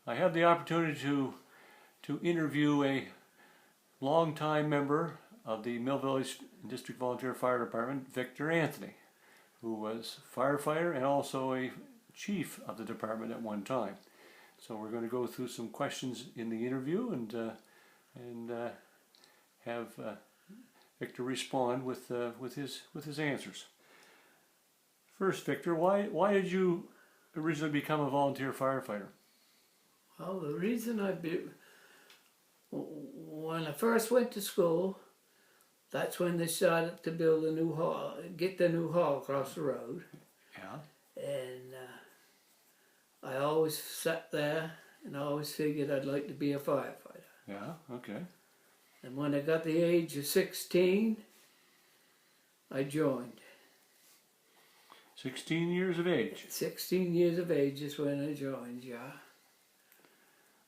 I have the opportunity to interview a longtime member of the Mill Village District Volunteer Fire Department, Victor Anthony, who was firefighter and also a chief of the department at one time. So we're going to go through some questions in the interview and have Victor respond with his answers. First, Victor, why did you originally become a volunteer firefighter? Well, the reason when I first went to school, that's when they started to build a new hall, get the new hall across the road. Yeah. And I always sat there and I always figured I'd like to be a firefighter. Yeah, okay. And when I got the age of 16, I joined. 16 years of age. 16 years of age is when I joined, yeah.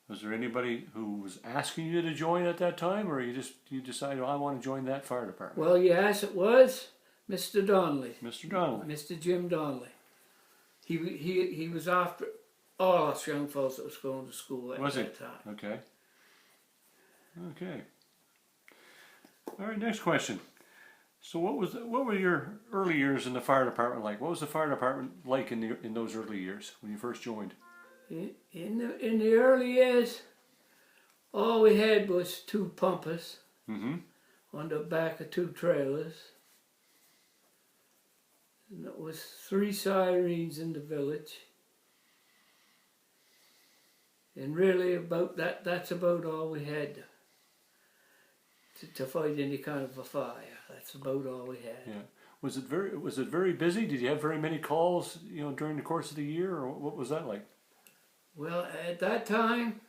Was there anybody who was asking you to join at that time, or you decided, oh, I want to join that fire department? Well, yes, it was Mr. Donnelly. Mr. Donnelly. Mr. Jim Donnelly. He was after all us young folks that was going to school at that time. Okay. Okay. All right, next question. So what were your early years in the fire department like? What was the fire department like in those early years when you first joined? In the early years, all we had was 2 pumpers on the back of 2 trailers. And there was 3 sirens in the village. And really that's about all we had to fight any kind of a fire. That's about all we had. Yeah. Was it very busy? Did you have very many calls, during the course of the year, or what was that like? Well, at that time,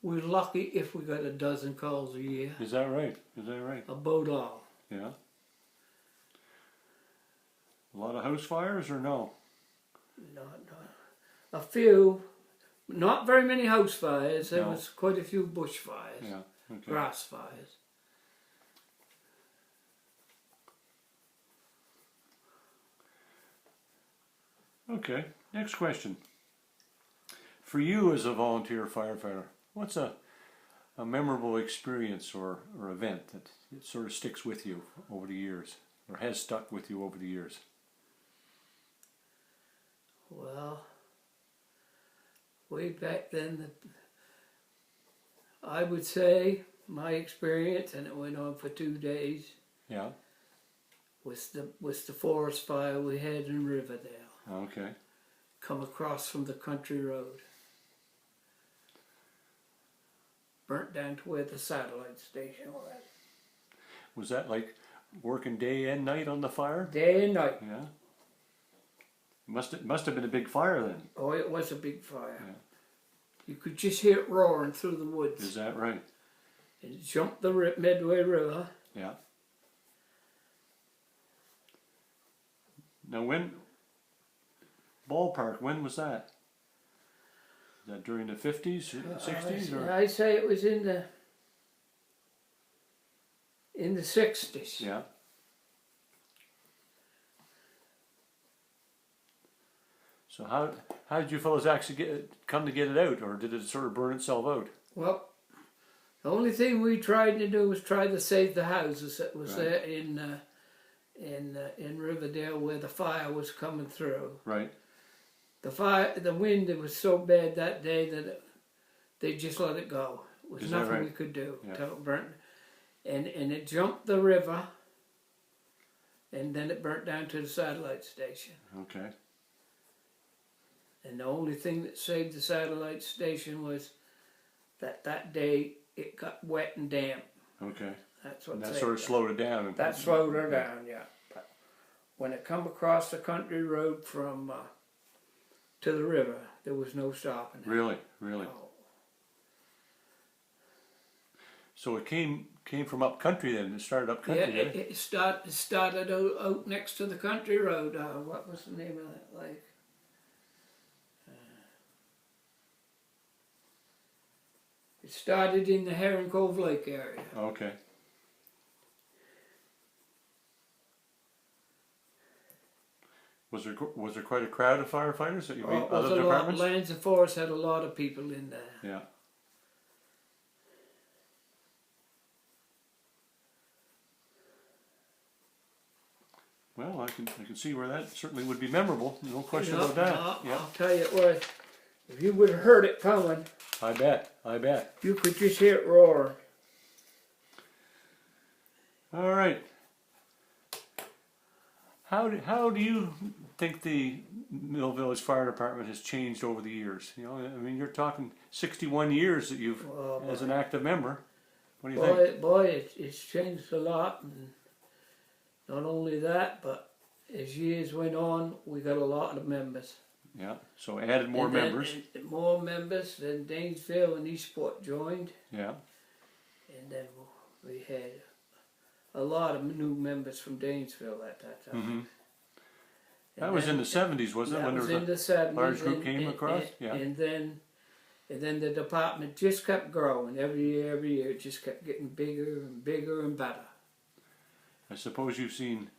we were lucky if we got a dozen calls a year. Is that right? Is that right? About all. Yeah. A lot of house fires or no? No. A few. Not very many house fires. There was quite a few bush fires. Yeah. Okay. Grass fires. Okay. Next question. For you as a volunteer firefighter, what's a memorable experience or event that it sort of sticks with you over the years, or has stuck with you over the years? Well, way back then, I would say my experience, and it went on for 2 days. Yeah. Was the forest fire we had in Riverdale. Okay. Come across from the country road. Burnt down to where the satellite station was. Was that like working day and night on the fire? Day and night. Yeah. Must have been a big fire then. Oh, it was a big fire. Yeah. You could just hear it roaring through the woods. Is that right? It jumped the Medway River. Yeah. Now ballpark, when was that? Is that during the 50s, 60s? I say it was in the 60s. Yeah. So how did you fellows actually come to get it out, or did it sort of burn itself out? Well, the only thing we tried to do was try to save the houses that was there in Riverdale where the fire was coming through. Right. The wind, it was so bad that day that they just let it go. There was nothing we could do till it burnt. And it jumped the river, and then it burnt down to the satellite station. Okay. And the only thing that saved the satellite station was that day it got wet and damp. Okay. That's what. And that sort of slowed it down. That slowed her down, yeah. But when it come across the country road from to the river, there was no stopping it. Really? Oh. So it came from up country then. It started up country. Yeah, it started out next to the country road. What was the name of that lake? It started in the Herring Cove Lake area. Okay. Was there quite a crowd of firefighters that you meet was other a departments? lot. Lands and Forest had a lot of people in there. Yeah. Well, I can see where that certainly would be memorable. No question about that. Yeah. I'll tell you what, if you would have heard it coming, I bet. I bet. you could just hear it roar. All right. How do you think the Mill Village Fire Department has changed over the years? You know, I mean, you're talking 61 years that you've as an active member. What do you think? Boy, it's changed a lot, and not only that, but as years went on, we got a lot of members. Yeah, so added more members. More members. Then Danesville and Eastport joined. Yeah. And then we had a lot of new members from Danesville at that time. Mm-hmm. That was in the 70s, wasn't it? That When was there in was the a 70s. large group came across? Yeah. And then the department just kept growing. Every year, it just kept getting bigger and bigger and better. I suppose you've seen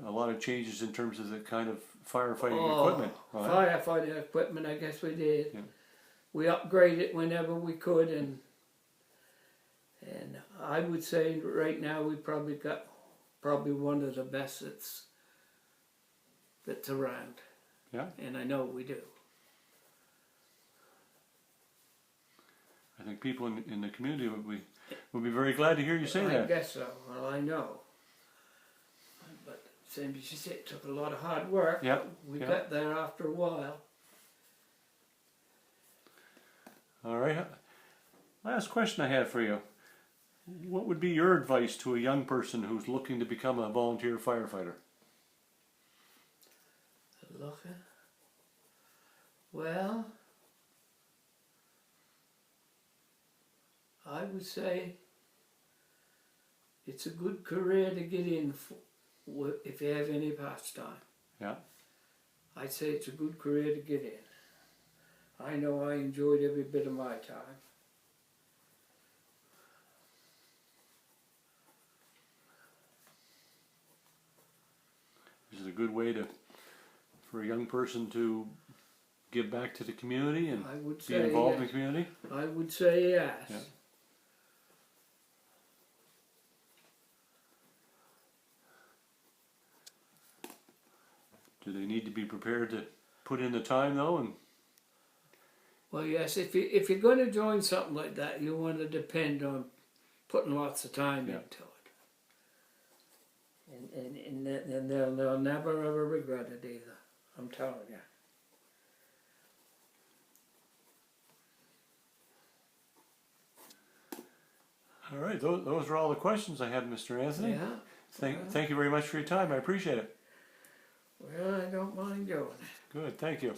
a lot of changes in terms of the kind of firefighting equipment. Right? Firefighting equipment, I guess we did. Yeah. We upgraded whenever we could, and I would say right now we probably got one of the best that's around. Yeah. And I know we do. I think people in the community would be very glad to hear you say that. I guess so. Well, I know. But same as you said, it took a lot of hard work. Yeah. We got there after a while. All right. Last question I had for you. What would be your advice to a young person who's looking to become a volunteer firefighter? Well, I would say it's a good career to get in if you have any pastime. Yeah. I'd say it's a good career to get in. I know I enjoyed every bit of my time. This is a good way for a young person to give back to the community and be involved in the community? I would say yes. Yeah. Do they need to be prepared to put in the time though? Well, yes. If you're going to join something like that, you want to depend on putting lots of time into it. And they'll never ever regret it either. I'm telling you. All right, those are all the questions I had, Mr. Anthony. Yeah. Thank you very much for your time. I appreciate it. Well, I don't mind doing it. Good, thank you.